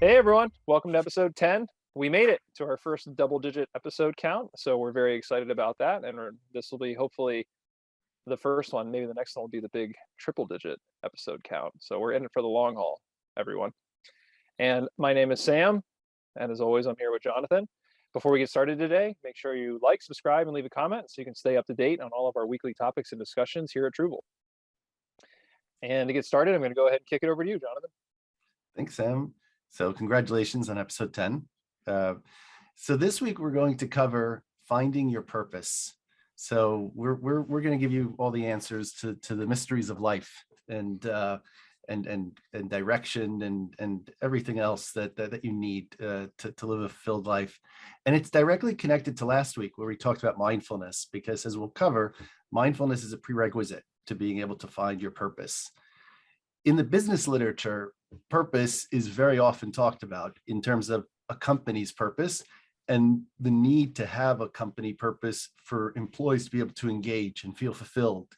Hey everyone, welcome to episode 10. We made it to our first double digit episode count, so we're very excited about that. And this will be hopefully the first one. Maybe the next one will be the big triple digit episode count. So we're in it for the long haul, everyone. And my name is Sam, and as always, I'm here with Jonathan. Before we get started today, make sure you like, subscribe, and leave a comment so you can stay up to date on all of our weekly topics and discussions here at Truvle. And to get started, I'm going to go ahead and kick it over to you, Jonathan. Thanks, Sam. So congratulations on episode 10. So this week we're going to cover finding your purpose. So we're going to give you all the answers to the mysteries of life and direction and everything else that you need to live a fulfilled life. And it's directly connected to last week where we talked about mindfulness, because as we'll cover, mindfulness is a prerequisite to being able to find your purpose. In the business literature, purpose is very often talked about in terms of a company's purpose and the need to have a company purpose for employees to be able to engage and feel fulfilled.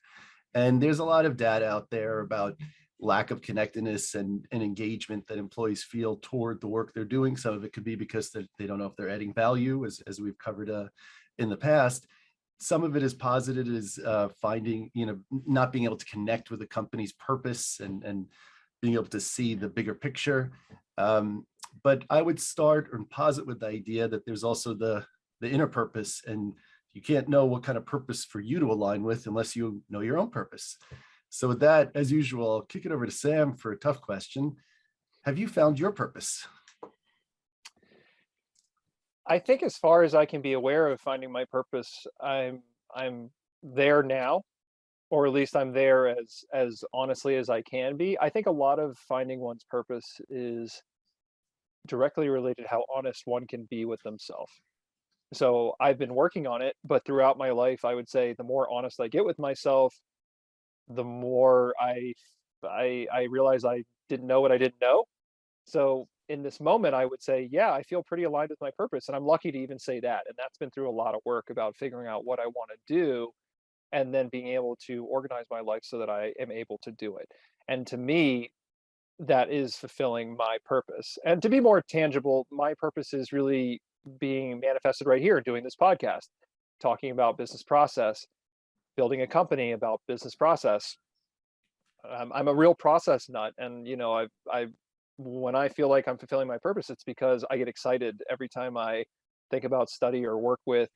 And there's a lot of data out there about lack of connectedness and engagement that employees feel toward the work they're doing. Some of it could be because they don't know if they're adding value, as we've covered in the past. Some of it is posited as finding, not being able to connect with the company's purpose and being able to see the bigger picture. But I would start and posit with the idea that there's also the inner purpose, and you can't know what kind of purpose for you to align with unless you know your own purpose. So with that, as usual, I'll kick it over to Sam for a tough question. Have you found your purpose? I think as far as I can be aware of finding my purpose, I'm there now, or at least I'm there as honestly as I can be. I think a lot of finding one's purpose is directly related to how honest one can be with themselves. So I've been working on it, but throughout my life, I would say the more honest I get with myself, the more I realize I didn't know what I didn't know. So in this moment, I would say, yeah, I feel pretty aligned with my purpose. And I'm lucky to even say that. And that's been through a lot of work about figuring out what I want to do and then being able to organize my life so that I am able to do it. And to me, that is fulfilling my purpose. And to be more tangible, my purpose is really being manifested right here, doing this podcast, talking about business process, building a company about business process. I'm a real process nut, and I when I feel like I'm fulfilling my purpose, it's because I get excited every time I think about, study, or work with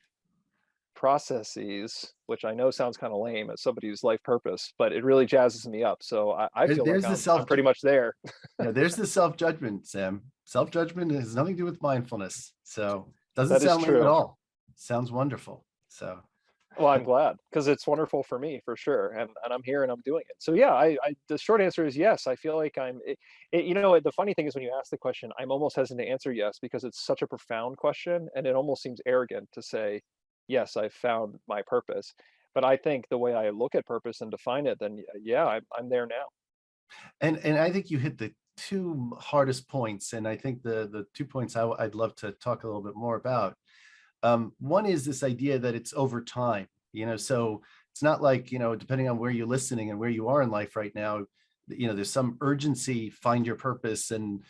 processes, which I know sounds kind of lame as somebody's life purpose, but it really jazzes me up. So I feel like There's the I'm pretty much there. there's the self-judgment, Sam. Self-judgment has nothing to do with mindfulness. So it doesn't That is sound lame at true. all. Sounds wonderful. So Well, I'm glad because it's wonderful for me for sure, and I'm here and I'm doing it. So yeah, the short answer is yes. I feel like the funny thing is when you ask the question, I'm almost hesitant to answer yes because it's such a profound question, and it almost seems arrogant to say yes, I've found my purpose. But I think the way I look at purpose and define it, then yeah, I'm there now. and I think you hit the two hardest points, and I think the 2 points I'd love to talk a little bit more about. One is this idea that it's over time, so it's not like, depending on where you're listening and where you are in life right now, there's some urgency, find your purpose. And,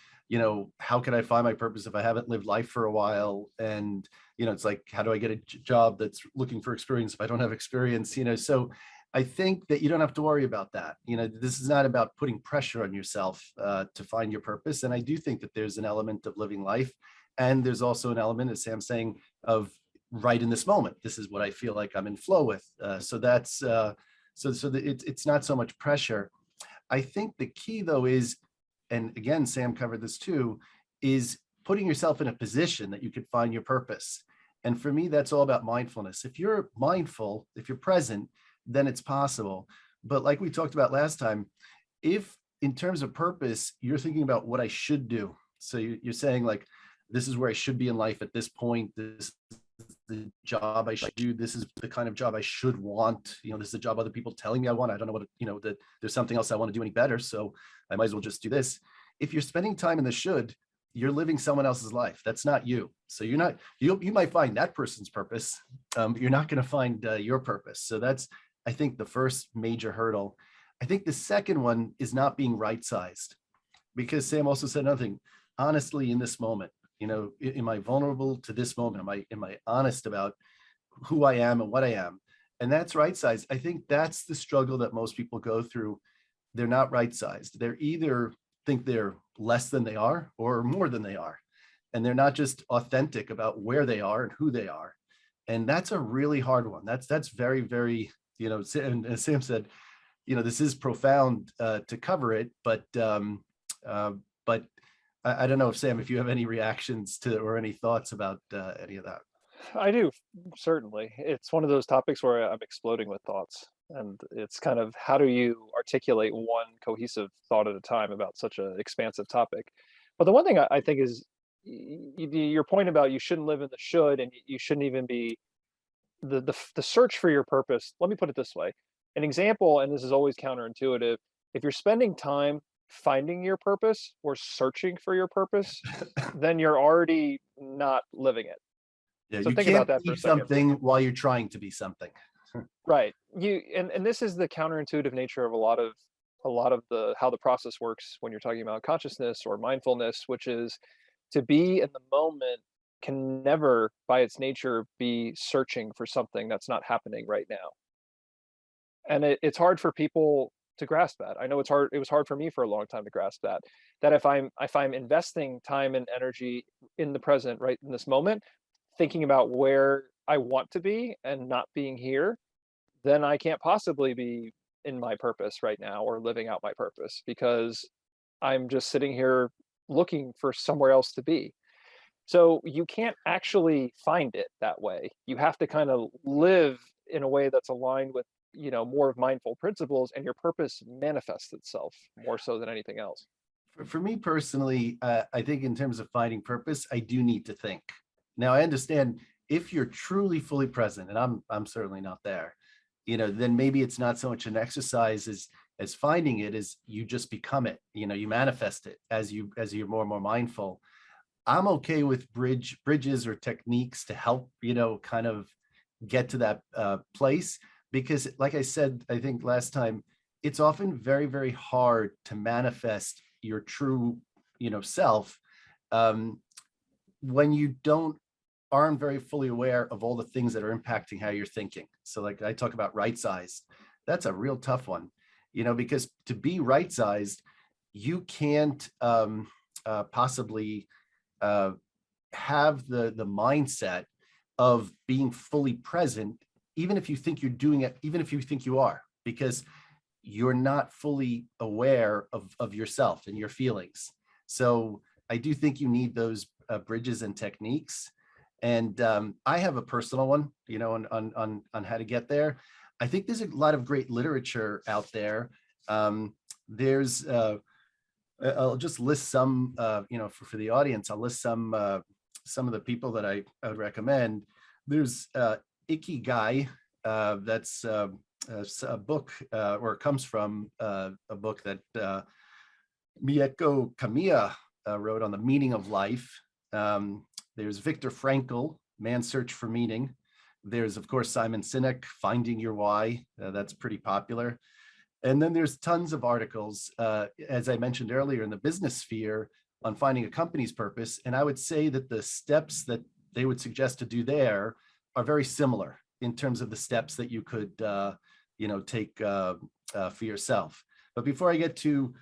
how can I find my purpose if I haven't lived life for a while? And, it's like, how do I get a job that's looking for experience if I don't have experience? So I think that you don't have to worry about that. This is not about putting pressure on yourself to find your purpose. And I do think that there's an element of living life. And there's also an element, as Sam's saying, of right in this moment. This is what I feel like I'm in flow with. So that's it's not so much pressure. I think the key though is, and again, Sam covered this too, is putting yourself in a position that you could find your purpose. And for me, that's all about mindfulness. If you're mindful, if you're present, then it's possible. But like we talked about last time, if in terms of purpose, you're thinking about what I should do. So you're saying like, this is where I should be in life at this point. This is the job I should do. This is the kind of job I should want. This is the job other people telling me I want. I don't know that there's something else I want to do any better. So I might as well just do this. If you're spending time in the should, you're living someone else's life. That's not you. So you might find that person's purpose. You're not going to find your purpose. So that's, I think, the first major hurdle. I think the second one is not being right-sized, because Sam also said another thing. honestly in this moment? Am I vulnerable to this moment? Am I honest about who I am and what I am? And that's right size. I think that's the struggle that most people go through. They're not right sized. They're either think they're less than they are or more than they are. And they're not just authentic about where they are and who they are. And that's a really hard one. That's very, very, and as Sam said, this is profound to cover it, uh, but I don't know if Sam, if you have any reactions to or any thoughts about any of that. I do, certainly. It's one of those topics where I'm exploding with thoughts, and it's kind of how do you articulate one cohesive thought at a time about such an expansive topic? But the one thing I think is your point about you shouldn't live in the should, and you shouldn't even be the search for your purpose. Let me put it this way: an example, and this is always counterintuitive. If you're spending time finding your purpose or searching for your purpose, then you're already not living it. Yeah, So you think about can't that for be a second. something while you're trying to be something. Right. And this is the counterintuitive nature of a lot of the how the process works when you're talking about consciousness or mindfulness, which is to be in the moment can never by its nature be searching for something that's not happening right now. And it's hard for people to grasp that. I know it was hard for me for a long time to grasp that. That if I'm investing time and energy in the present, right in this moment, thinking about where I want to be and not being here, then I can't possibly be in my purpose right now or living out my purpose because I'm just sitting here looking for somewhere else to be. So you can't actually find it that way. You have to kind of live in a way that's aligned with, more of mindful principles, and your purpose manifests itself more so than anything else. For me personally, I think in terms of finding purpose, I do need to think. Now, I understand if you're truly fully present, and I'm certainly not there, then maybe it's not so much an exercise as finding it, as you just become it. You manifest it as you're more and more mindful. I'm okay with bridges or techniques to help, kind of get to that place, because like I said, I think last time, it's often very, very hard to manifest your true, self, um, when you aren't very fully aware of all the things that are impacting how you're thinking. So like I talk about right sized, that's a real tough one, because to be right sized, you can't possibly uh, have the mindset of being fully present, even if you think you're doing it, even if you think you are, because you're not fully aware of yourself and your feelings. So I do think you need those bridges and techniques. And I have a personal one, on how to get there. I think there's a lot of great literature out there. There's I'll just list some, for the audience. I'll list some of the people that I would recommend. There's Ikigai. That's a book, or it comes from a book that Mieko Kamiya wrote on the meaning of life. There's Viktor Frankl, Man's Search for Meaning. There's, of course, Simon Sinek, Finding Your Why. That's pretty popular. And then there's tons of articles, as I mentioned earlier, in the business sphere on finding a company's purpose. And I would say that the steps that they would suggest to do there are very similar in terms of the steps that you could, take for yourself. But before I get to,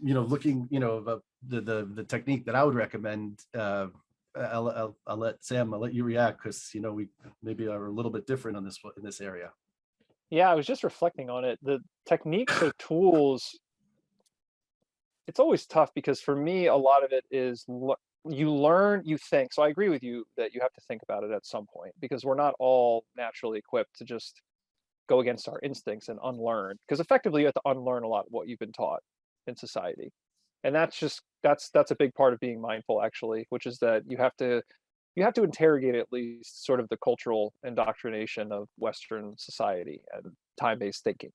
looking, the technique that I would recommend, I'll let Sam, I'll let you react, because, we maybe are a little bit different on in this area. Yeah, I was just reflecting on it. The techniques or tools, it's always tough because for me, a lot of it is you learn, you think. So I agree with you that you have to think about it at some point because we're not all naturally equipped to just go against our instincts and unlearn. Because effectively, you have to unlearn a lot of what you've been taught in society, and that's a big part of being mindful, actually, which is that you have to interrogate at least sort of the cultural indoctrination of Western society and time-based thinking.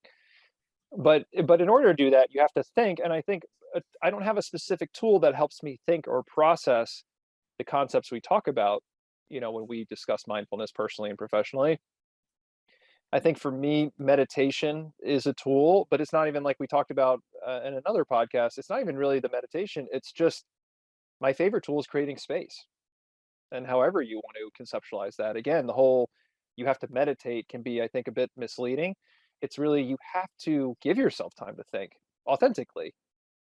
But in order to do that, you have to think, and I think I don't have a specific tool that helps me think or process the concepts we talk about, when we discuss mindfulness personally and professionally. I think for me, meditation is a tool, but it's not even like we talked about in another podcast. It's not even really the meditation. It's just my favorite tool is creating space. And however you want to conceptualize that, again, the whole you have to meditate can be, I think, a bit misleading. It's really you have to give yourself time to think authentically.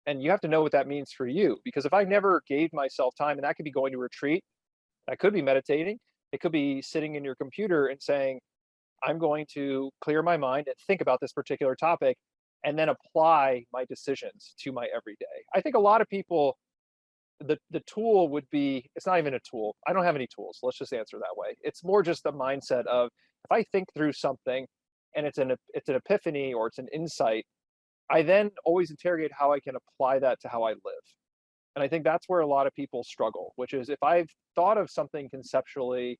And you have to know what that means for you. Because if I never gave myself time, and that could be going to retreat, that could be meditating, it could be sitting in your computer and saying, I'm going to clear my mind and think about this particular topic and then apply my decisions to my everyday. I think a lot of people, the tool would be, it's not even a tool. I don't have any tools. Let's just answer that way. It's more just the mindset of if I think through something and it's an epiphany or it's an insight, I then always interrogate how I can apply that to how I live. And I think that's where a lot of people struggle, which is if I've thought of something conceptually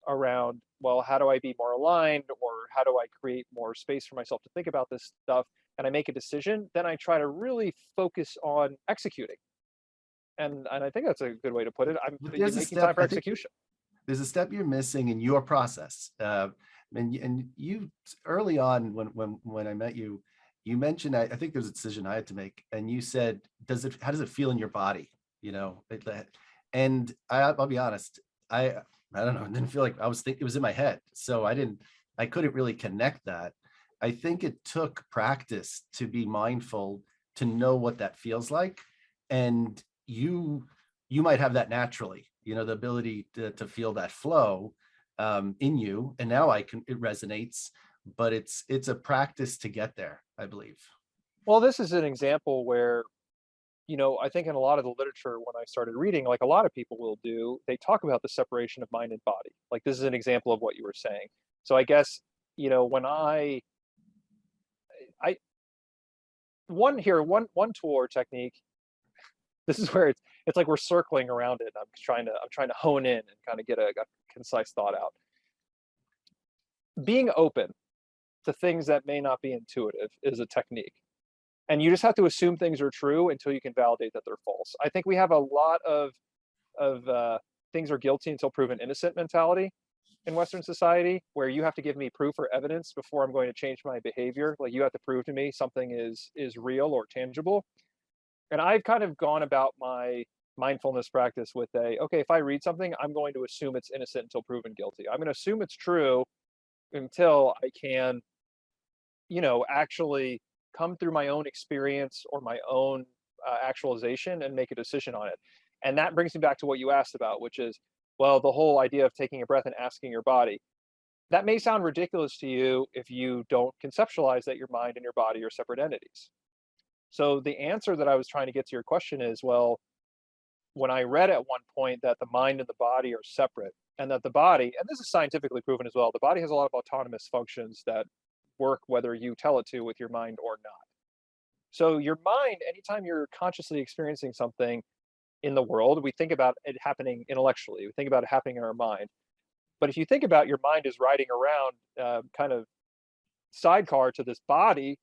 around, well, how do I be more aligned or how do I create more space for myself to think about this stuff and I make a decision, then I try to really focus on executing. And I think that's a good way to put it. I'm But you're there's a making time step, for I think execution. there's a step you're missing in your process. And you early on when I met you, you mentioned I think there's a decision I had to make, and you said, how does it feel in your body? You know, and I'll be honest, I don't know, it didn't feel like I was thinking, it was in my head, so I couldn't really connect that. I think it took practice to be mindful, to know what that feels like, and you might have that naturally, you know, the ability to feel that flow in you. And now it resonates, but it's a practice to get there, I believe. Well, this is an example where, I think in a lot of the literature when I started reading, like a lot of people will do, they talk about the separation of mind and body. Like this is an example of what you were saying. So I guess, when I one tool or technique, this is where it's like we're circling around it. I'm trying to hone in and kind of get a concise thought out. Being open to things that may not be intuitive is a technique. And you just have to assume things are true until you can validate that they're false. I think we have a lot of things are guilty until proven innocent mentality in Western society, where you have to give me proof or evidence before I'm going to change my behavior. Like you have to prove to me something is real or tangible. And I've kind of gone about my mindfulness practice with okay, if I read something, I'm going to assume it's innocent until proven guilty. I'm going to assume it's true until I can, actually come through my own experience or my own actualization and make a decision on it. And that brings me back to what you asked about, which is, well, the whole idea of taking a breath and asking your body. That may sound ridiculous to you if you don't conceptualize that your mind and your body are separate entities. So the answer that I was trying to get to your question is, well, when I read at one point that the mind and the body are separate, and that the body, and this is scientifically proven as well, the body has a lot of autonomous functions that work whether you tell it to with your mind or not. So your mind, anytime you're consciously experiencing something in the world, we think about it happening intellectually. We think about it happening in our mind. But if you think about your mind is riding around, kind of sidecar to this body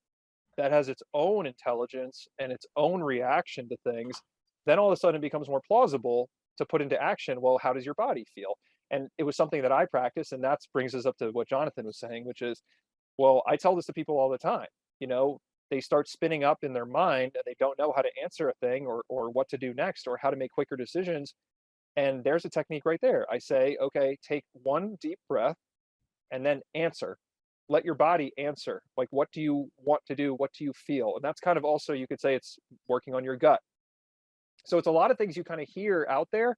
that has its own intelligence and its own reaction to things, then all of a sudden it becomes more plausible to put into action. Well, how does your body feel? And it was something that I practiced, and that brings us up to what Jonathan was saying, which is, well, I tell this to people all the time. You know, they start spinning up in their mind and they don't know how to answer a thing or what to do next or how to make quicker decisions. And there's a technique right there. I say, okay, take one deep breath and then answer. Let your body answer. Like, what do you want to do? What do you feel? And that's kind of also, you could say it's working on your gut. So it's a lot of things you kind of hear out there.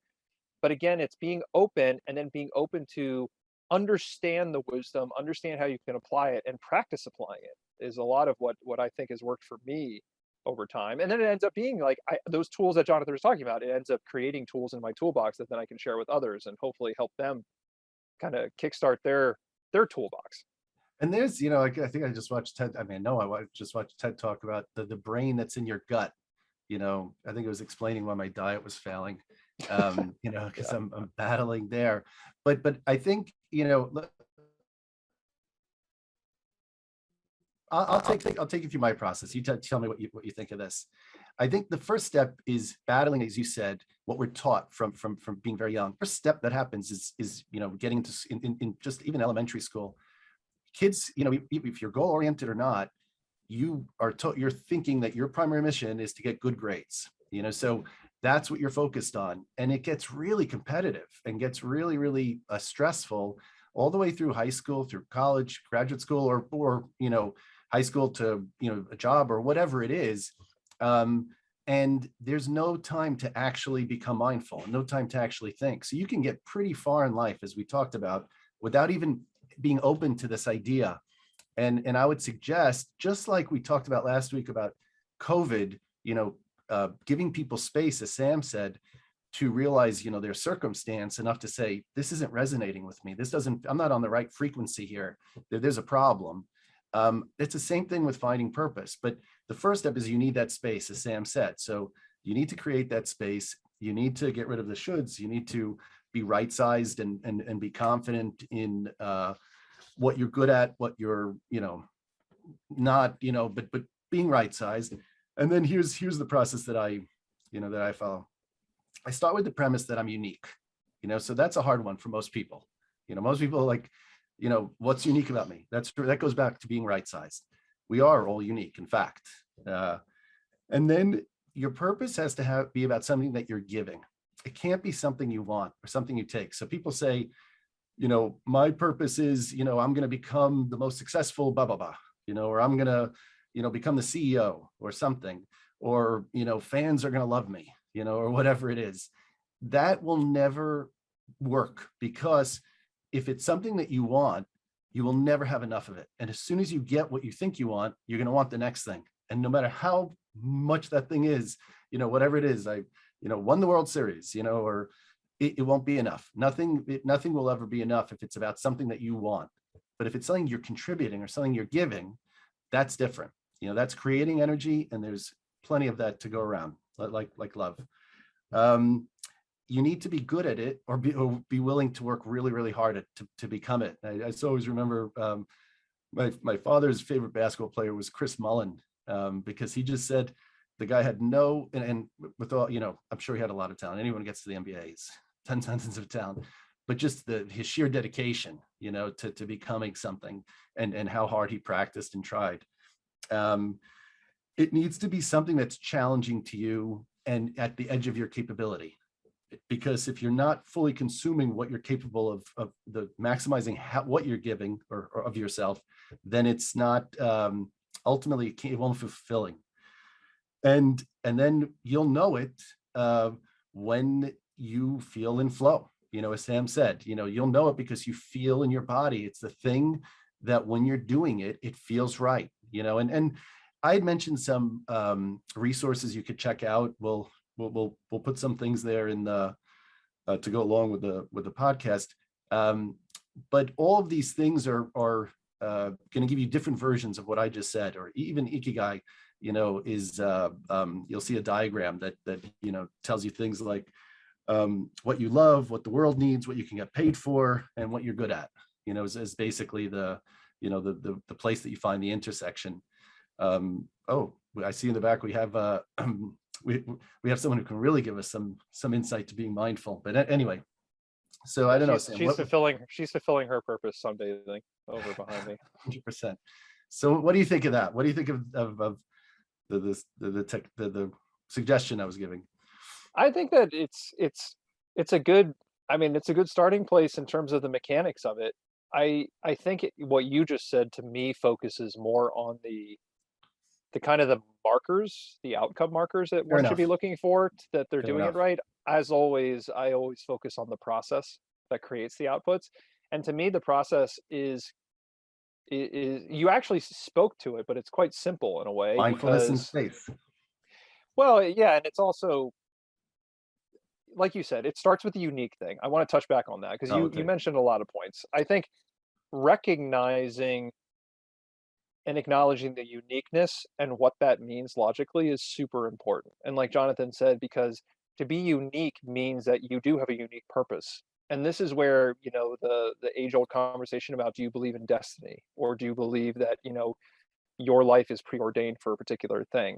But again, it's being open and then being open to understand the wisdom, understand how you can apply it and practice applying it is a lot of what I think has worked for me over time. And then it ends up being like those tools that Jonathan was talking about, it ends up creating tools in my toolbox that then I can share with others and hopefully help them kind of kickstart their toolbox. And there's, you know, I think I just watched TED. I mean, no, just watched TED talk about the brain that's in your gut. You know, I think it was explaining why my diet was failing. You know, because Yeah. I'm battling there. But I think, you know, I'll take you through my process. You tell me what you think of this. I think the first step is battling, as you said, what we're taught from being very young. First step that happens is you know, getting into in just even elementary school. Kids, you know, if you're goal oriented or not, you're thinking that your primary mission is to get good grades. You know, so that's what you're focused on. And it gets really competitive and gets really, really stressful all the way through high school, through college, graduate school, or, high school to, a job or whatever it is. Um, and there's no time to actually become mindful, no time to actually think. So you can get pretty far in life, as we talked about, without even being open to this idea. And I would suggest, just like we talked about last week about COVID, giving people space, as Sam said, to realize, their circumstance enough to say, this isn't resonating with me. I'm not on the right frequency here. There's a problem. It's the same thing with finding purpose. But the first step is you need that space, as Sam said. So you need to create that space. You need to get rid of the shoulds. You need to be right-sized and be confident in what you're good at, what you're, not, but being right-sized. And then here's the process that I follow. I start with the premise that I'm unique, so that's a hard one for most people. Most people are like, what's unique about me? That goes back to being right-sized. We are all unique, in fact. And then your purpose has to be about something that you're giving. It can't be something you want or something you take. So people say, my purpose is, I'm going to become the most successful, blah, blah, blah, or I'm going to, become the CEO or something, or, fans are going to love me, or whatever it is. That will never work, because if it's something that you want, you will never have enough of it. And as soon as you get what you think you want, you're going to want the next thing. And no matter how much that thing is, whatever it is, I won the World Series, or it won't be enough. Nothing will ever be enough if it's about something that you want. But if it's something you're contributing or something you're giving, that's different. That's creating energy, and there's plenty of that to go around, like love. You need to be good at it, or be willing to work really, really hard to become it. I always remember my father's favorite basketball player was Chris Mullin, because he just said the guy had no, and with all, I'm sure he had a lot of talent. Anyone who gets to the NBA is tons of talent, but just his sheer dedication, to becoming something, and how hard he practiced and tried. It needs to be something that's challenging to you and at the edge of your capability. Because if you're not fully consuming what you're capable of the maximizing what you're giving or of yourself, then it's not, ultimately it won't be fulfilling. And then you'll know it when you feel in flow. As Sam said, you'll know it because you feel in your body. It's the thing that when you're doing it, it feels right. And I had mentioned some resources you could check out. We'll put some things there in the to go along with the podcast. But all of these things are going to give you different versions of what I just said, or even Ikigai. Is you'll see a diagram that tells you things like what you love, what the world needs, what you can get paid for, and what you're good at. Is basically the place that you find the intersection. Oh, I see in the back we have we have someone who can really give us some insight to being mindful. But anyway, so I Yeah, don't know, she's Sam. she's fulfilling her purpose sunbathing over behind me. 100%. So what do you think of that? What do you think of the suggestion I was giving? I think that it's a good, I mean, it's a good starting place in terms of the mechanics of it. I think what you just said to me focuses more on the kind of the markers, the outcome markers that Fair one should be enough. looking for, that they're Fair doing it enough. right. As always, I always focus on the process that creates the outputs. And to me, the process is you actually spoke to it, but it's quite simple in a way Mindfulness and because, space. well, yeah, and it's also, like you said, it starts with the unique thing. I want to touch back on that because Oh, you okay. mentioned a lot of points. I think recognizing and acknowledging the uniqueness and what that means logically is super important. And like Jonathan said, because to be unique means that you do have a unique purpose. And this is where, the age-old conversation about, do you believe in destiny, or do you believe that, your life is preordained for a particular thing?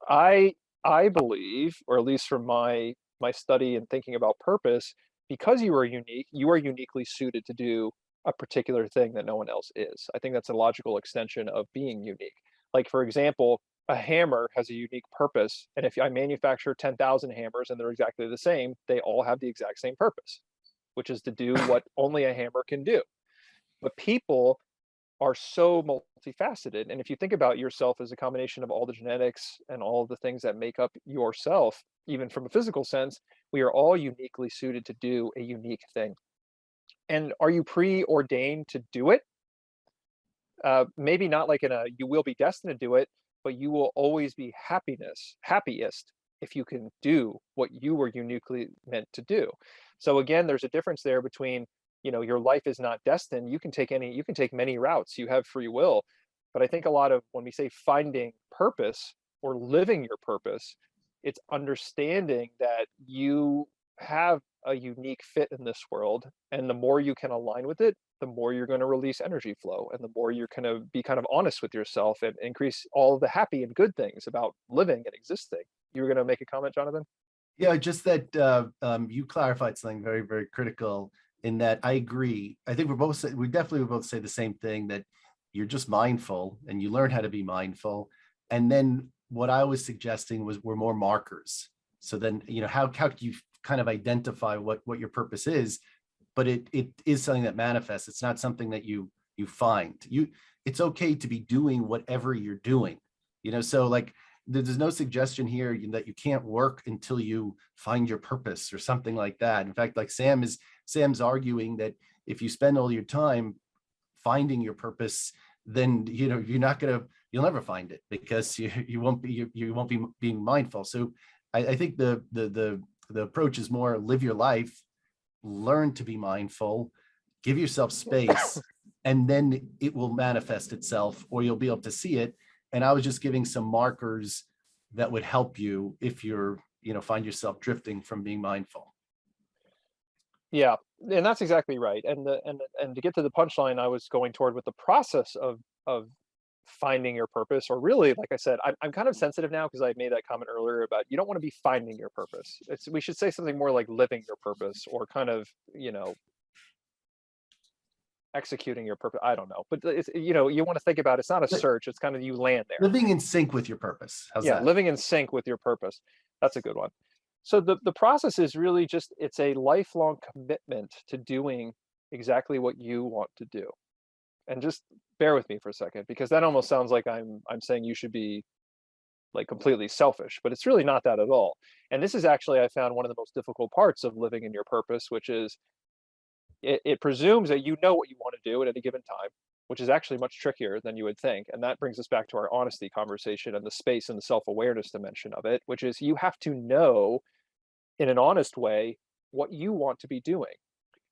I I believe, or at least from my study and thinking about purpose, because you are unique, you are uniquely suited to do a particular thing that no one else is. I think that's a logical extension of being unique. Like, for example, a hammer has a unique purpose, and if I manufacture 10,000 hammers and they're exactly the same, they all have the exact same purpose, which is to do what only a hammer can do. But people are so multifaceted, and if you think about yourself as a combination of all the genetics and all of the things that make up yourself, even from a physical sense, we are all uniquely suited to do a unique thing. And are you preordained to do it? Maybe not like in a you will be destined to do it, but you will always be happiest if you can do what you were uniquely meant to do. So again, there's a difference there between, your life is not destined. You can take many routes. You have free will. But I think a lot of when we say finding purpose or living your purpose, it's understanding that you have a unique fit in this world, and the more you can align with it, the more you're going to release energy flow, and the more you're going to be kind of honest with yourself and increase all of the happy and good things about living and existing. You were going to make a comment, Jonathan? Yeah, just that you clarified something very, very critical in that I agree. I think we definitely would both say the same thing, that you're just mindful and you learn how to be mindful. And then what I was suggesting were more markers. So then, how do you kind of identify what your purpose is? But it is something that manifests. It's not something that you find. It's okay to be doing whatever you're doing. So like there's no suggestion here that you can't work until you find your purpose or something like that. In fact, like Sam's arguing that if you spend all your time finding your purpose, then you'll never find it, because you won't be being mindful. So I think the approach is more live your life, learn to be mindful, give yourself space, and then it will manifest itself, or you'll be able to see it. And I was just giving some markers that would help you if find yourself drifting from being mindful. Yeah, and that's exactly right. And to get to the punchline I was going toward with the process of finding your purpose, or really, like I said, I'm kind of sensitive now because I made that comment earlier about you don't want to be finding your purpose. We should say something more like living your purpose, or kind of, executing your purpose. I don't know, but it's, you want to think about it's not a But search. It's kind of you land there. living in sync with your purpose. How's Yeah, that? living in sync with your purpose. That's a good one. So the process is really just it's a lifelong commitment to doing exactly what you want to do. And just bear with me for a second, because that almost sounds like I'm saying you should be like completely selfish, but it's really not that at all. And this is actually, I found, one of the most difficult parts of living in your purpose, which is it presumes that you know what you want to do at any given time, which is actually much trickier than you would think. And that brings us back to our honesty conversation and the space and the self-awareness dimension of it, which is you have to know in an honest way what you want to be doing.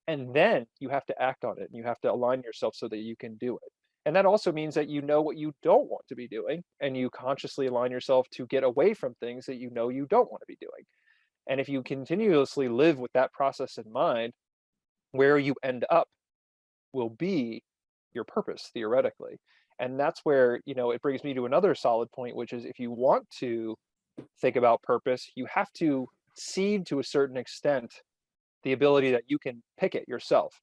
And then you have to act on it, and you have to align yourself so that you can do it. And that also means that you know what you don't want to be doing, and you consciously align yourself to get away from things that you don't want to be doing. And if you continuously live with that process in mind, where you end up will be your purpose theoretically. And that's where, it brings me to another solid point, which is if you want to think about purpose, you have to cede to a certain extent the ability that you can pick it yourself.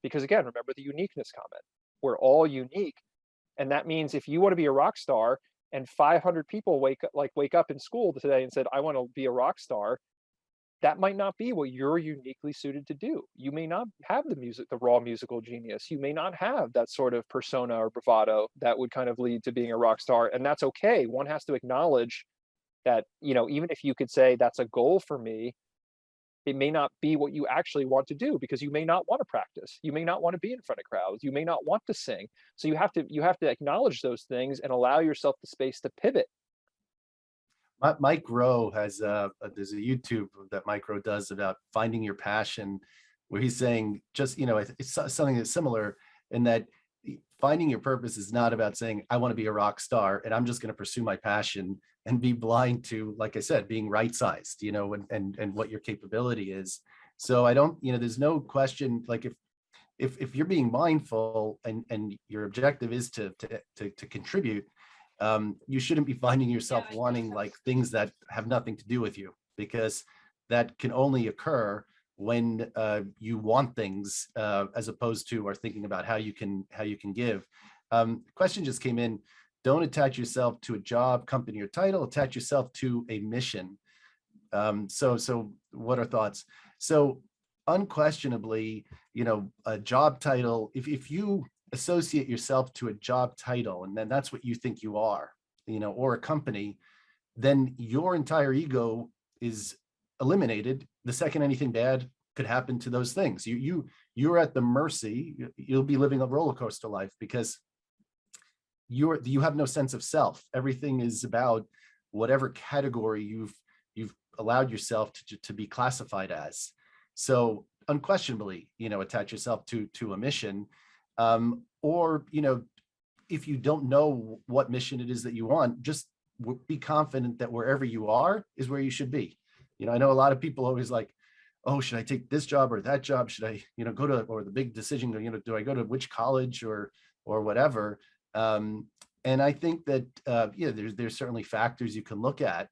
Because again, remember the uniqueness comment. We're all unique. And that means if you want to be a rock star and 500 people wake up in school today and said, I want to be a rock star, that might not be what you're uniquely suited to do. You may not have the raw musical genius. You may not have that sort of persona or bravado that would kind of lead to being a rock star. And that's okay. One has to acknowledge that, even if you could say that's a goal for me, it may not be what you actually want to do, because you may not want to practice. You may not want to be in front of crowds. You may not want to sing. So you have to acknowledge those things and allow yourself the space to pivot. Mike Rowe there's a YouTube that Mike Rowe does about finding your passion, where he's saying just, it's something that's similar in that finding your purpose is not about saying, I want to be a rock star and I'm just going to pursue my passion and be blind to, like I said, being right sized, and what your capability is. So I don't, there's no question, like if you're being mindful and your objective is to contribute, you shouldn't be finding yourself wanting like things that have nothing to do with you, because that can only occur when you want things as opposed to or thinking about how you can give. Question just came in. don't attach yourself to a job, company, or title. Attach yourself to a mission. So what are thoughts? So unquestionably, a job title, if you associate yourself to a job title and then that's what you think you are, or a company, then your entire ego is eliminated the second anything bad could happen to those things. You're at the mercy. You'll be living a roller coaster life because you have no sense of self. Everything is about whatever category you've allowed yourself to be classified as. So unquestionably, attach yourself to a mission, or if you don't know what mission it is that you want, just be confident that wherever you are is where you should be. I know a lot of people always like, oh, should I take this job or that job? Should I, go to, or the big decision, do I go to which college or whatever? And I think that, there's certainly factors you can look at,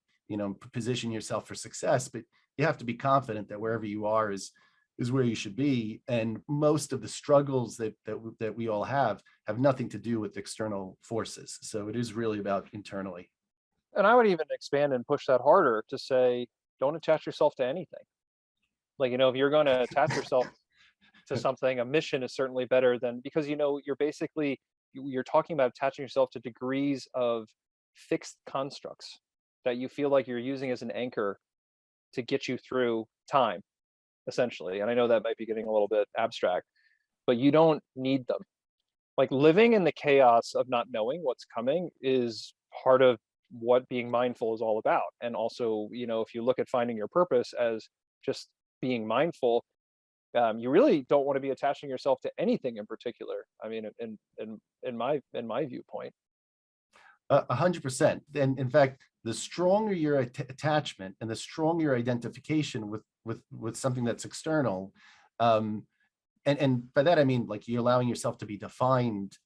position yourself for success, but you have to be confident that wherever you are is where you should be. And most of the struggles that we all have nothing to do with external forces. So it is really about internally. And I would even expand and push that harder to say, don't attach yourself to anything. Like, if you're going to attach yourself to something, a mission is certainly better than, because, you're basically, you're talking about attaching yourself to degrees of fixed constructs that you feel like you're using as an anchor to get you through time, essentially. And I know that might be getting a little bit abstract, but you don't need them. Like, living in the chaos of not knowing what's coming is part of what being mindful is all about. And also, if you look at finding your purpose as just being mindful, you really don't want to be attaching yourself to anything in particular. I mean, in my viewpoint. 100%. And in fact, the stronger your attachment and the stronger your identification with something that's external, and by that I mean like you're allowing yourself to be defined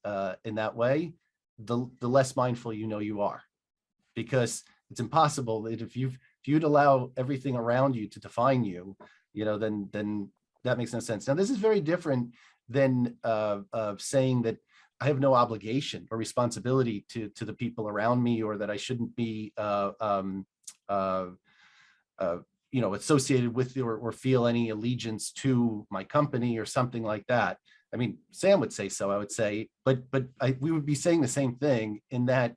in that way, the less mindful you are, because it's impossible that if you'd allow everything around you to define you, then that makes no sense. Now, this is very different than saying that I have no obligation or responsibility to the people around me, or that I shouldn't be associated with or feel any allegiance to my company or something like that. I mean, Sam would say so, I would say, but we would be saying the same thing, in that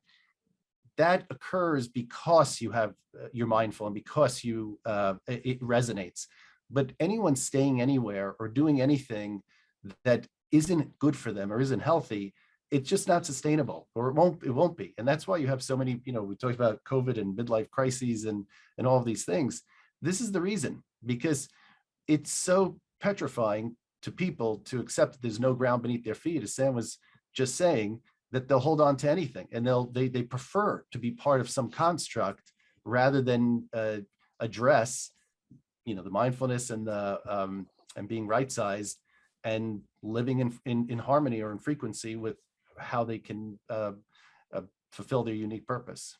occurs because you're mindful and because it resonates. But anyone staying anywhere or doing anything that isn't good for them or isn't healthy, it's just not sustainable, or it won't be. And that's why you have so many, we talked about COVID and midlife crises and all of these things. This is the reason, because it's so petrifying to people to accept that there's no ground beneath their feet, as Sam was just saying, that they'll hold on to anything, and they prefer to be part of some construct rather than address, the mindfulness and the and being right-sized and living in harmony or in frequency with how they can fulfill their unique purpose.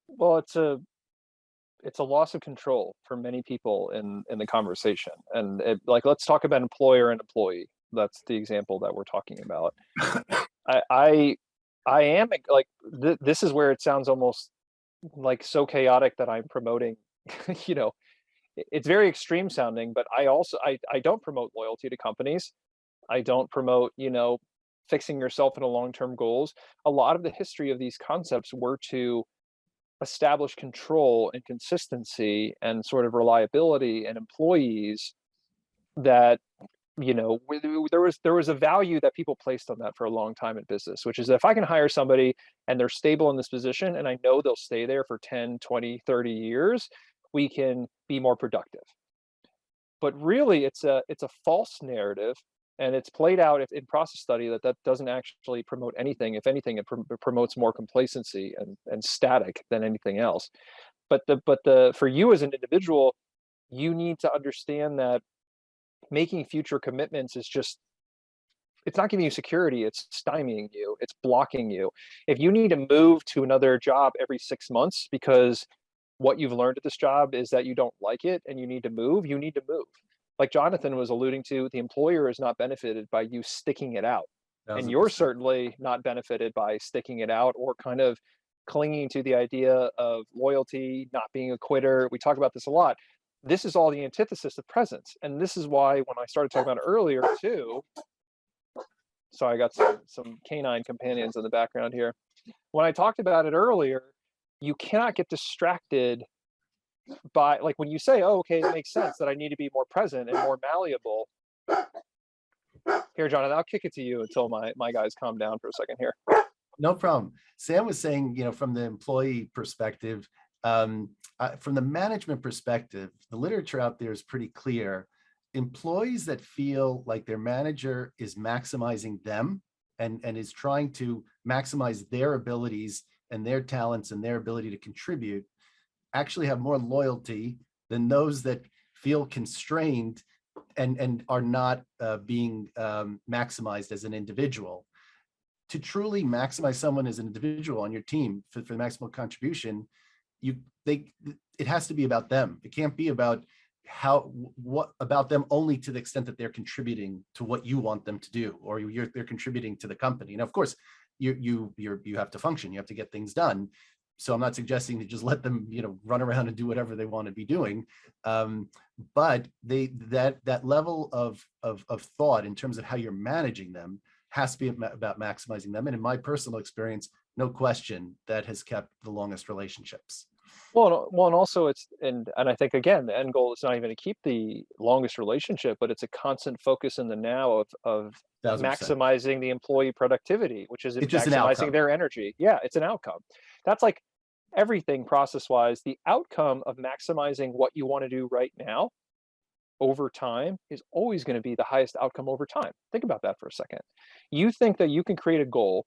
Well, it's a loss of control for many people in the conversation. And let's talk about employer and employee. That's the example that we're talking about. I am like, this is where it sounds almost like so chaotic that I'm promoting, it's very extreme sounding, but I don't promote loyalty to companies. I don't promote, fixing yourself into long-term goals. A lot of the history of these concepts were to establish control and consistency and sort of reliability and employees that, there was a value that people placed on that for a long time in business, which is, if I can hire somebody and they're stable in this position and I know they'll stay there for 10, 20, 30 years, we can be more productive. But really, it's a false narrative, and it's played out in process study that doesn't actually promote anything. If anything, it promotes more complacency and static than anything else. But for you as an individual, you need to understand that making future commitments is just, it's not giving you security, it's stymieing you, it's blocking you. If you need to move to another job every 6 months because what you've learned at this job is that you don't like it and you need to move, Like Jonathan was alluding to, the employer is not benefited by you sticking it out. And Thousand you're percent. certainly not benefited by sticking it out or kind of clinging to the idea of loyalty, not being a quitter. We talk about this a lot. This is all the antithesis of presence. And this is why when I started talking about it earlier too, so I got some canine companions in the background here. When I talked about it earlier, you cannot get distracted by, like, when you say, oh, okay, it makes sense that I need to be more present and more malleable. Here, Jonathan, I'll kick it to you until my guys calm down for a second here. No problem. Sam was saying, from the employee perspective, from the management perspective, the literature out there is pretty clear. Employees that feel like their manager is maximizing them and is trying to maximize their abilities and their talents and their ability to contribute actually have more loyalty than those that feel constrained and are not being maximized as an individual. To truly maximize someone as an individual on your team for the maximum contribution, it has to be about them. It can't be about what about them only to the extent that they're contributing to what you want them to do, or they're contributing to the company. And of course, you have to function, you have to get things done. So I'm not suggesting to just let them, run around and do whatever they want to be doing. But that level of thought in terms of how you're managing them has to be about maximizing them. And in my personal experience, no question, that has kept the longest relationships. And also and I think again, the end goal is not even to keep the longest relationship, but it's a constant focus in the now of 1000%. maximizing the employee productivity, which is It's just an maximizing outcome. their energy. Yeah, it's an outcome. That's like everything process wise. The outcome of maximizing what you want to do right now over time is always going to be the highest outcome over time. Think about that for a second. You think that you can create a goal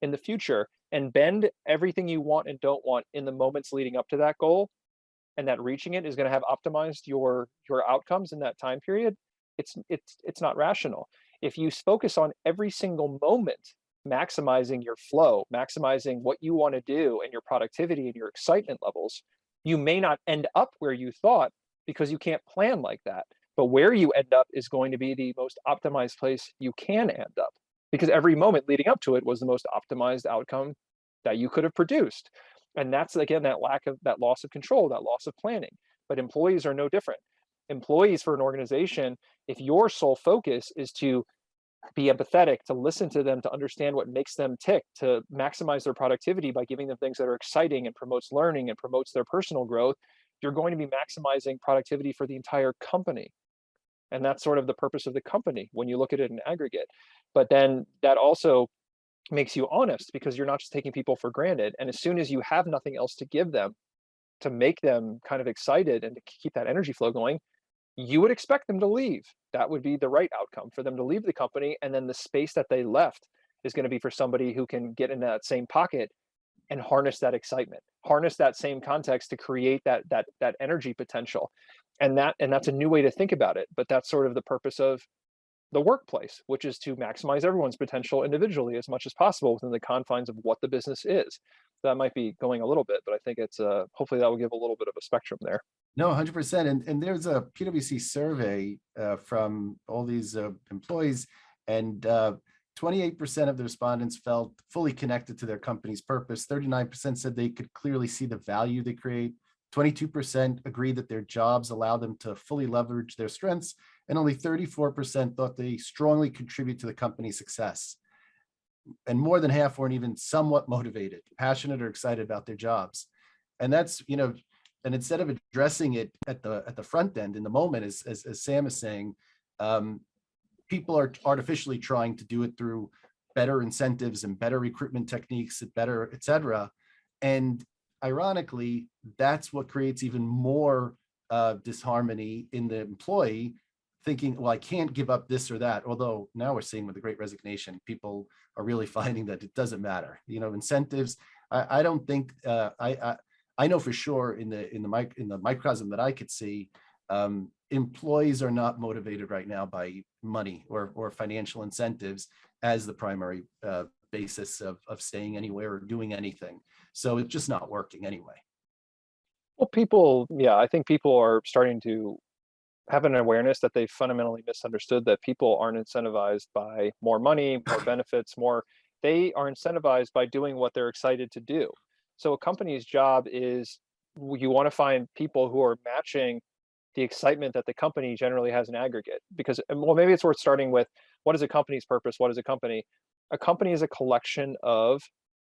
in the future and bend everything you want and don't want in the moments leading up to that goal, and that reaching it is going to have optimized your outcomes in that time period. It's not rational. If you focus on every single moment maximizing your flow, maximizing what you want to do and your productivity and your excitement levels, you may not end up where you thought because you can't plan like that. But where you end up is going to be the most optimized place you can end up, because every moment leading up to it was the most optimized outcome that you could have produced. And that's again that loss of control, that loss of planning. But employees are no different. Employees for an organization, if your sole focus is to be empathetic, to listen to them, to understand what makes them tick, to maximize their productivity by giving them things that are exciting and promotes learning and promotes their personal growth, you're going to be maximizing productivity for the entire company. And that's sort of the purpose of the company when you look at it in aggregate. But then that also makes you honest, because you're not just taking people for granted. And as soon as you have nothing else to give them to make them kind of excited and to keep that energy flow going, you would expect them to leave. That would be the right outcome for them to leave the company. And then the space that they left is going to be for somebody who can get in that same pocket and harness that excitement, harness that same context to create that energy potential. And that's a new way to think about it. But that's sort of the purpose of the workplace, which is to maximize everyone's potential individually as much as possible within the confines of what the business is. That might be going a little bit, but I think it's hopefully that will give a little bit of a spectrum there. No, 100%. And there's a PwC survey from all these employees, and 28% of the respondents felt fully connected to their company's purpose. 39% said they could clearly see the value they create. 22% agreed that their jobs allow them to fully leverage their strengths. And only 34% thought they strongly contribute to the company's success. And more than half weren't even somewhat motivated, passionate, or excited about their jobs. And that's, and instead of addressing it at the front end in the moment, as Sam is saying, people are artificially trying to do it through better incentives and better recruitment techniques, better, et cetera. And ironically, that's what creates even more disharmony in the employee, thinking, well, I can't give up this or that. Although now we're seeing with the Great Resignation, people are really finding that it doesn't matter. Incentives. I don't think I know for sure in the microcosm that I could see, employees are not motivated right now by money or financial incentives as the primary basis of staying anywhere or doing anything. So it's just not working anyway. Well, I think people are starting to have an awareness that they fundamentally misunderstood that people aren't incentivized by more money, more benefits, more, they are incentivized by doing what they're excited to do. So a company's job is, you want to find people who are matching the excitement that the company generally has in aggregate. Because, well, maybe it's worth starting with, what is a company's purpose? What is a company? A company is a collection of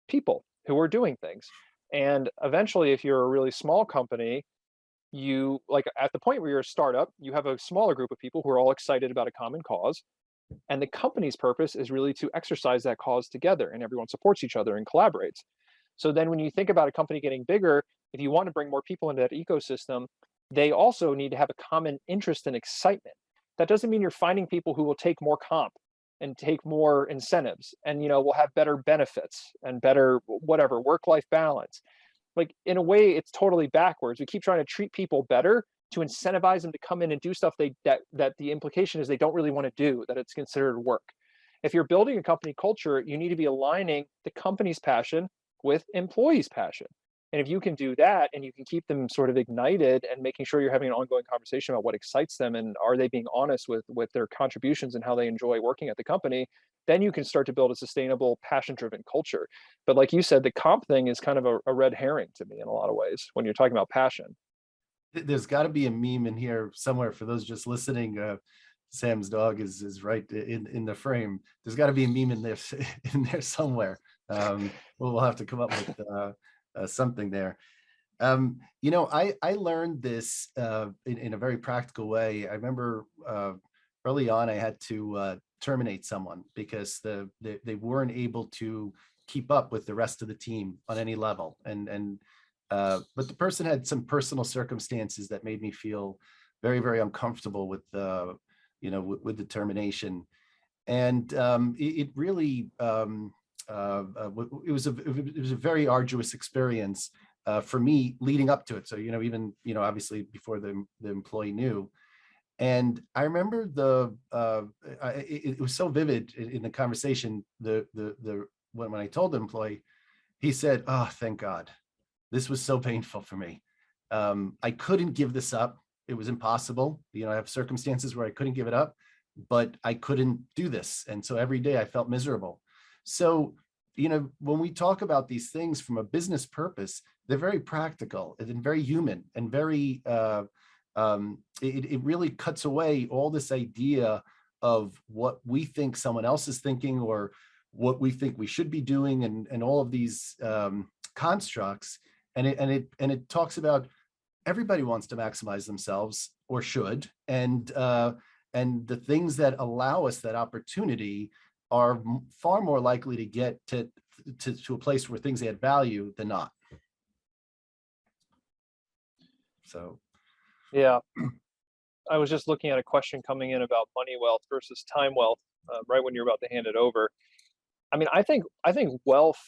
people who are doing things. And eventually, if you're a really small company, you, like, at the point where you're a startup, you have a smaller group of people who are all excited about a common cause. And the company's purpose is really to exercise that cause together, and everyone supports each other and collaborates. So then when you think about a company getting bigger, if you want to bring more people into that ecosystem, they also need to have a common interest and excitement. That doesn't mean you're finding people who will take more comp and take more incentives and, will have better benefits and better whatever work-life balance. Like, in a way, it's totally backwards. We keep trying to treat people better to incentivize them to come in and do stuff that the implication is they don't really want to do, that it's considered work. If you're building a company culture, you need to be aligning the company's passion with employees' passion. And if you can do that and you can keep them sort of ignited and making sure you're having an ongoing conversation about what excites them and are they being honest with their contributions and how they enjoy working at the company, then you can start to build a sustainable, passion-driven culture. But like you said, the comp thing is kind of a red herring to me in a lot of ways when you're talking about passion. There's got to be a meme in here somewhere for those just listening. Sam's dog is right in the frame. There's got to be a meme in there in there somewhere. We'll have to come up with something there. I learned this in a very practical way. I remember early on I had to terminate someone because they weren't able to keep up with the rest of the team on any level, but the person had some personal circumstances that made me feel very, very uncomfortable with with the termination. And it really it was a very arduous experience for me leading up to it. So even obviously before the employee knew. And I remember it was so vivid in the conversation. When I told the employee, he said, "Oh, thank God. This was so painful for me. I couldn't give this up. It was impossible. I have circumstances where I couldn't give it up, but I couldn't do this. And so every day I felt miserable." So, when we talk about these things from a business purpose, they're very practical and very human and very, it really cuts away all this idea of what we think someone else is thinking or what we think we should be doing and all of these constructs. And it talks about everybody wants to maximize themselves or should, and the things that allow us that opportunity are far more likely to get to a place where things add value than not. So Yeah. I was just looking at a question coming in about money wealth versus time wealth, right when you're about to hand it over. I mean, I think wealth.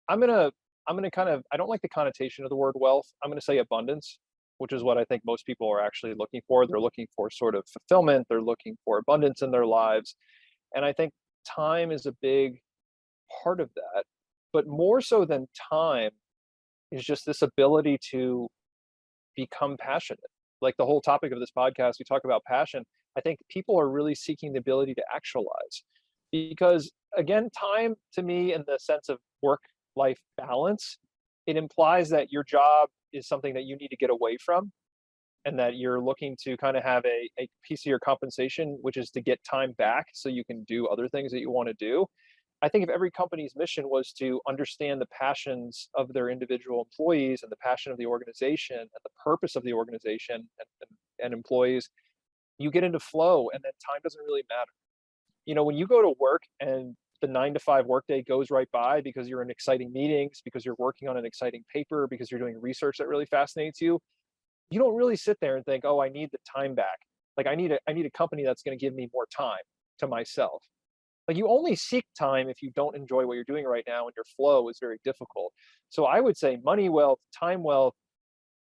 I'm gonna I'm gonna kind of, I don't like the connotation of the word wealth. I'm gonna say abundance, which is what I think most people are actually looking for. They're looking for sort of fulfillment. They're looking for abundance in their lives, and I think time is a big part of that. But more so than time is just this ability to become passionate. Like the whole topic of this podcast, we talk about passion. I think people are really seeking the ability to actualize because, again, time to me, in the sense of work life balance, it implies that your job is something that you need to get away from and that you're looking to kind of have a piece of your compensation, which is to get time back so you can do other things that you want to do. I think if every company's mission was to understand the passions of their individual employees and the passion of the organization and the purpose of the organization and employees, you get into flow and then time doesn't really matter. When you go to work and the 9 to 5 workday goes right by because you're in exciting meetings, because you're working on an exciting paper, because you're doing research that really fascinates you, you don't really sit there and think, "Oh, I need the time back. Like I need a company that's going to give me more time to myself." Like, you only seek time if you don't enjoy what you're doing right now, and your flow is very difficult. So I would say money wealth, time wealth,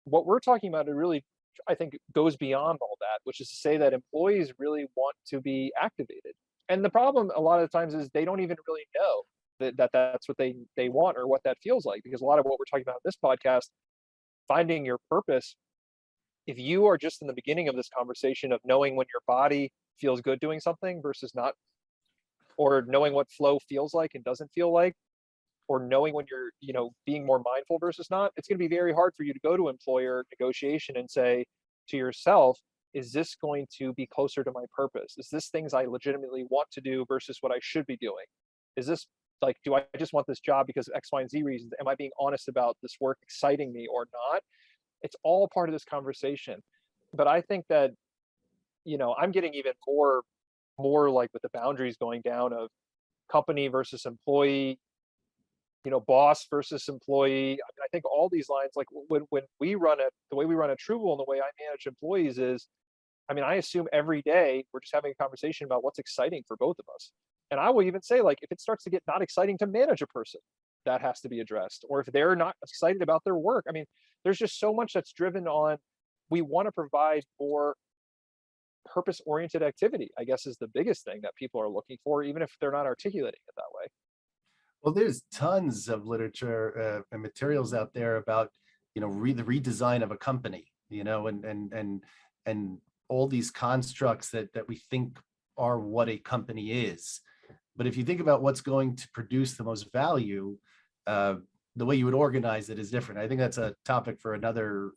what we're talking about, it really, I think, goes beyond all that, which is to say that employees really want to be activated. And the problem a lot of times is they don't even really know that's what they want or what that feels like, because a lot of what we're talking about in this podcast, finding your purpose, if you are just in the beginning of this conversation of knowing when your body feels good doing something versus not, or knowing what flow feels like and doesn't feel like, or knowing when you're, being more mindful versus not, it's going to be very hard for you to go to employer negotiation and say to yourself, is this going to be closer to my purpose? Is this things I legitimately want to do versus what I should be doing? Is this like, do I just want this job because of X, Y, and Z reasons? Am I being honest about this work exciting me or not? It's all part of this conversation. But I think that, I'm getting even more like with the boundaries going down of company versus employee, boss versus employee. I mean, I think all these lines, like when we run it, the way we run a Truvle and the way I manage employees is, I mean, I assume every day we're just having a conversation about what's exciting for both of us. And I will even say, like, if it starts to get not exciting to manage a person, that has to be addressed. Or if they're not excited about their work, I mean, there's just so much that's driven on, we want to provide more purpose oriented activity, I guess is the biggest thing that people are looking for, even if they're not articulating it that way. Well, there's tons of literature and materials out there about, the redesign of a company, and all these constructs that we think are what a company is. But if you think about what's going to produce the most value, uh, the way you would organize it is different. I think that's a topic for another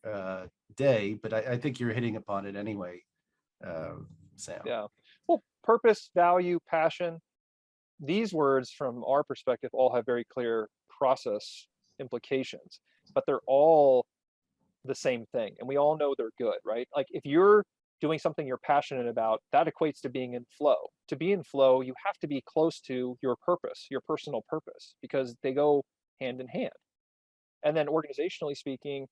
day, but I think you're hitting upon it anyway, uh, Sam. Yeah. Well, purpose, value, passion, these words from our perspective all have very clear process implications, but they're all the same thing. And we all know they're good, right? Like if you're doing something you're passionate about, that equates to being in flow. To be in flow, you have to be close to your purpose, your personal purpose, because they go hand in hand. And then organizationally speaking,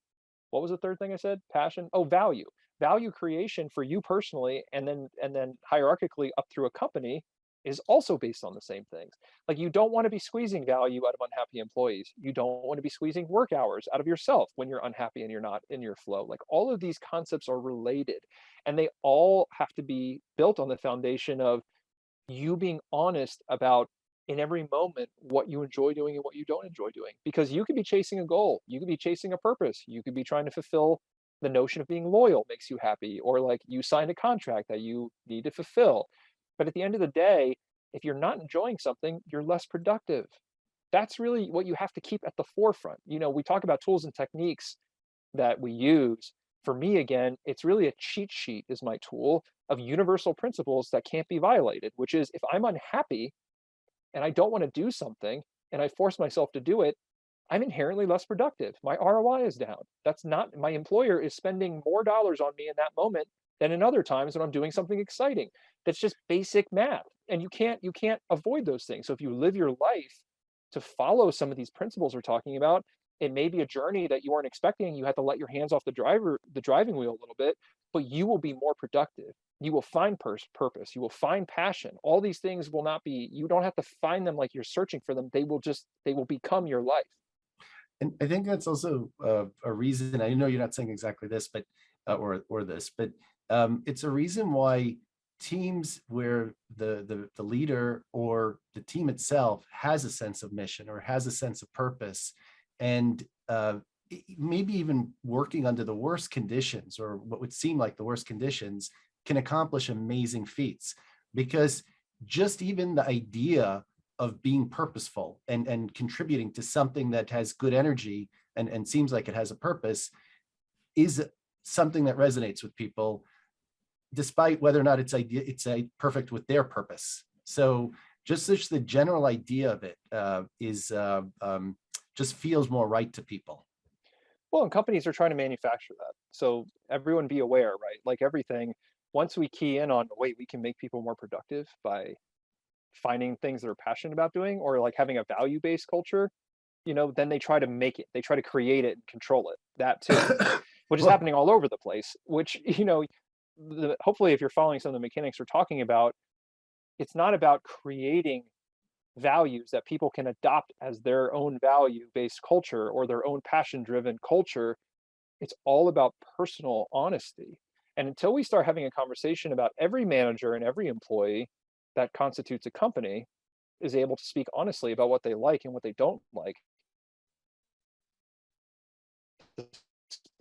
what was the third thing I said? Passion. Oh, value. Value creation for you personally, and then hierarchically up through a company is also based on the same things. Like you don't want to be squeezing value out of unhappy employees. You don't want to be squeezing work hours out of yourself when you're unhappy and you're not in your flow. Like all of these concepts are related, and they all have to be built on the foundation of you being honest about in every moment what you enjoy doing and what you don't enjoy doing, because you could be chasing a goal, you could be chasing a purpose, you could be trying to fulfill the notion of being loyal makes you happy, or like you signed a contract that you need to fulfill, but at the end of the day, if you're not enjoying something, you're less productive. That's really what you have to keep at the forefront. We talk about tools and techniques that we use. For me, again, it's really a cheat sheet is my tool of universal principles that can't be violated, which is if I'm unhappy and I don't want to do something and I force myself to do it, I'm inherently less productive. My ROI is down. That's not, my employer is spending more dollars on me in that moment than in other times when I'm doing something exciting. That's just basic math. And you can't avoid those things. So if you live your life to follow some of these principles we're talking about, it may be a journey that you weren't expecting. You have to let your hands off the driving wheel a little bit, but you will be more productive. You will find purpose. You will find passion. All these things will not be, you don't have to find them like you're searching for them. They will become your life. And I think that's also a reason. I know you're not saying exactly this, but or this, but it's a reason why teams where the leader or the team itself has a sense of mission or has a sense of purpose, and maybe even working under the worst conditions or what would seem like the worst conditions can accomplish amazing feats, because just even the idea of being purposeful and contributing to something that has good energy and seems like it has a purpose is something that resonates with people, despite whether or not it's a perfect with their purpose. So just the general idea of it is just feels more right to people. Well, and companies are trying to manufacture that. So everyone be aware, right? Like everything, once we key in on, wait, we can make people more productive by finding things they're passionate about doing, or like having a value-based culture, then they try to make it, they try to create it and control it. That too, which is Well, happening all over the place, which, hopefully if you're following some of the mechanics we're talking about, it's not about creating values that people can adopt as their own value-based culture or their own passion-driven culture. It's all about personal honesty. And until we start having a conversation about every manager and every employee that constitutes a company is able to speak honestly about what they like and what they don't like,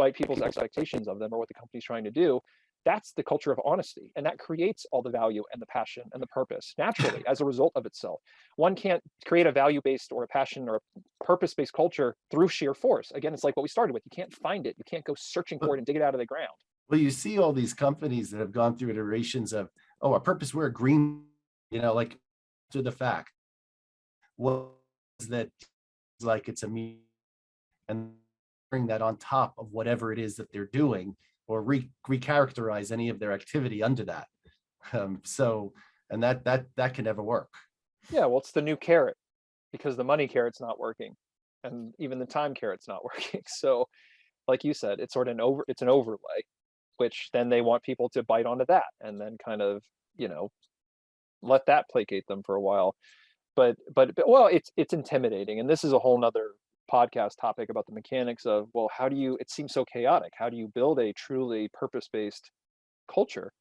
despite people's expectations of them or what the company's trying to do. That's the culture of honesty. And that creates all the value and the passion and the purpose naturally as a result of itself. One can't create a value-based or a passion or a purpose-based culture through sheer force. Again, it's like what we started with. You can't find it. You can't go searching for it and dig it out of the ground. Well, you see all these companies that have gone through iterations of, oh, our purpose, we're a green, like to the fact. What is that like it's a me and bring that on top of whatever it is that they're doing or recharacterize any of their activity under that. And that can never work. Yeah, well, it's the new carrot because the money carrot's not working and even the time carrot's not working. So like you said, it's sort of it's an overlay, which then they want people to bite onto that and then kind of, let that placate them for a while. But well, it's intimidating. And this is a whole nother podcast topic about the mechanics of, well, it seems so chaotic. How do you build a truly purpose-based culture?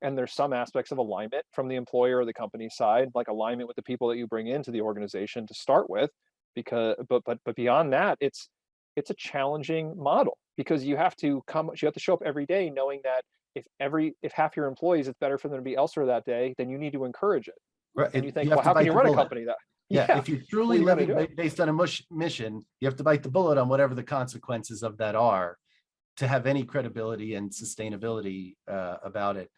And there's some aspects of alignment from the employer or the company side, like alignment with the people that you bring into the organization to start with, because but beyond that, it's a challenging model because you have to show up every day knowing that if half your employees, it's better for them to be elsewhere that day, then you need to encourage it. Right. And you You think, have well, to how can bite you the run a bullet. company that? Yeah, Yeah, if you're well, truly you got to do living it. based on a mission, you have to bite the bullet on whatever the consequences of that are to have any credibility and sustainability about it.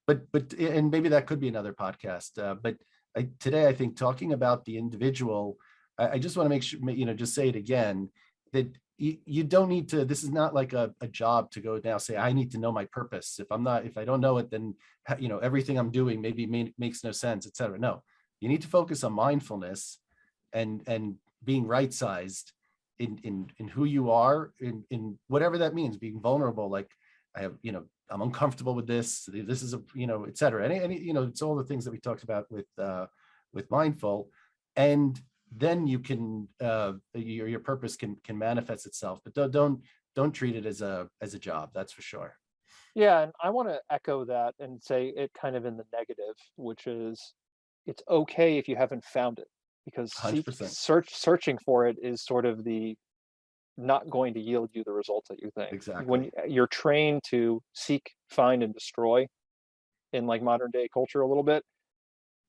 And maybe that could be another podcast. But today, I think talking about the individual, I just want to make sure, just say it again, that you don't need to, this is not like a job to go now say, I need to know my purpose. If I don't know it, then, everything I'm doing maybe makes no sense, et cetera. No, you need to focus on mindfulness and being right-sized in who you are, in whatever that means, being vulnerable. Like I have, I'm uncomfortable with this. This is et cetera. Any, it's all the things that we talked about with mindful, and then you can your purpose can manifest itself. But don't treat it as a job. That's for sure. Yeah, and I want to echo that and say it kind of in the negative, which is it's okay if you haven't found it because 100%. searching for it is sort of the not going to yield you the results that you think. When Exactly. you're trained to seek, find, and destroy in like modern day culture a little bit,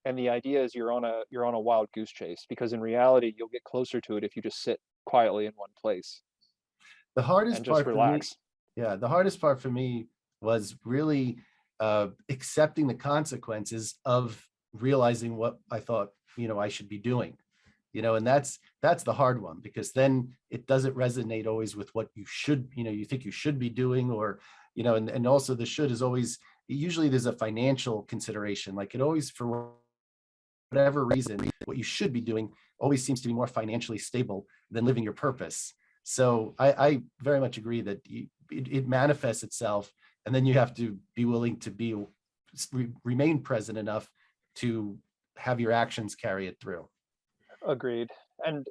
and the idea is you're on a wild goose chase because in reality you'll get closer to it if you just sit quietly in one place The hardest and just part for me, relax. yeah, the hardest part for me was really accepting the consequences of realizing what I thought, I should be doing, and that's the hard one, because then it doesn't resonate always with what you should, you think you should be doing, or, and also the should is always, usually there's a financial consideration, like it always, for whatever reason, what you should be doing always seems to be more financially stable than living your purpose. So I very much agree that it manifests itself, and then you have to be willing to remain present enough to have your actions carry it through. Agreed. And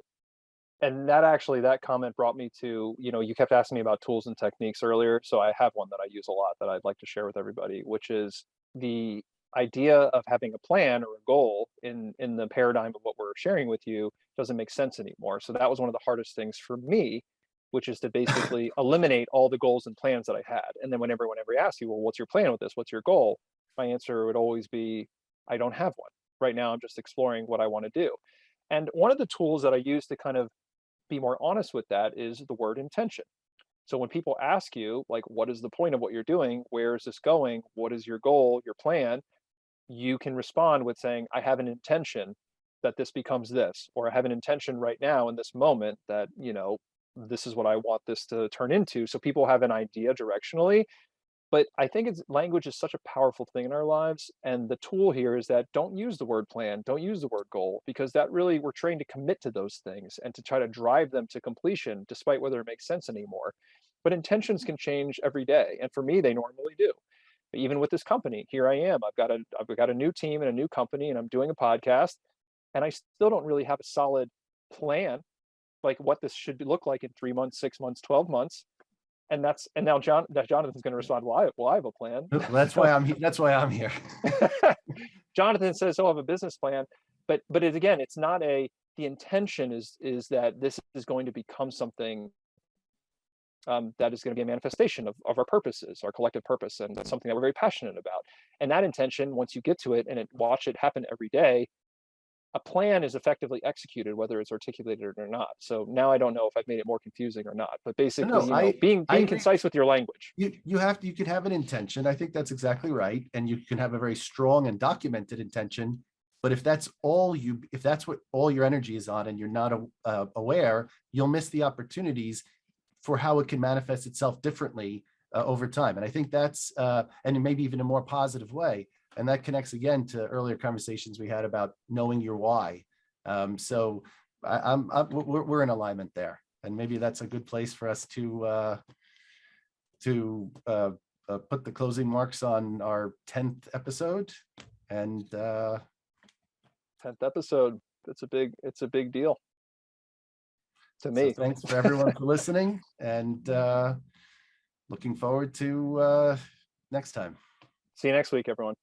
that comment brought me to, you kept asking me about tools and techniques earlier, so I have one that I use a lot that I'd like to share with everybody, which is the idea of having a plan or a goal in the paradigm of what we're sharing with you doesn't make sense anymore. So that was one of the hardest things for me, which is to basically eliminate all the goals and plans that I had. And then whenever asks you, well, what's your plan with this? What's your goal? My answer would always be, I don't have one. Right now, I'm just exploring what I want to do. And one of the tools that I use to kind of be more honest with that is the word intention. So when people ask you, like, what is the point of what you're doing? Where is this going? What is your goal, your plan? You can respond with saying, I have an intention that this becomes this, or I have an intention right now in this moment that, this is what I want this to turn into. So people have an idea directionally. But I think language is such a powerful thing in our lives. And the tool here is that don't use the word plan, don't use the word goal, because that really, we're trained to commit to those things and to try to drive them to completion, despite whether it makes sense anymore. But intentions can change every day. And for me, they normally do. Even with this company, here I am. I've got a new team and a new company, and I'm doing a podcast, and I still don't really have a solid plan, like what this should look like in 3 months, 6 months, 12 months. And now Jonathan's going to respond, well, I have a plan. That's why I'm here. That's why I'm here. Jonathan says, oh, I have a business plan, but again, it's not the intention is that this is going to become something that is going to be a manifestation of our purposes, our collective purpose, and that's something that we're very passionate about. And that intention, once you get to it and watch it happen every day, a plan is effectively executed, whether it's articulated or not. So now I don't know if I've made it more confusing or not, but basically, No, I being agree. concise with your language. You can have an intention. I think that's exactly right. And you can have a very strong and documented intention. But if that's what all your energy is on and you're not aware, you'll miss the opportunities for how it can manifest itself differently over time. And I think and maybe even a more positive way. And that connects again to earlier conversations we had about knowing your why. So we're in alignment there. And maybe that's a good place for us to put the closing marks on our 10th episode. And 10th episode. It's a big deal to so me. thanks for everyone for listening, and looking forward to next time. See you next week, everyone.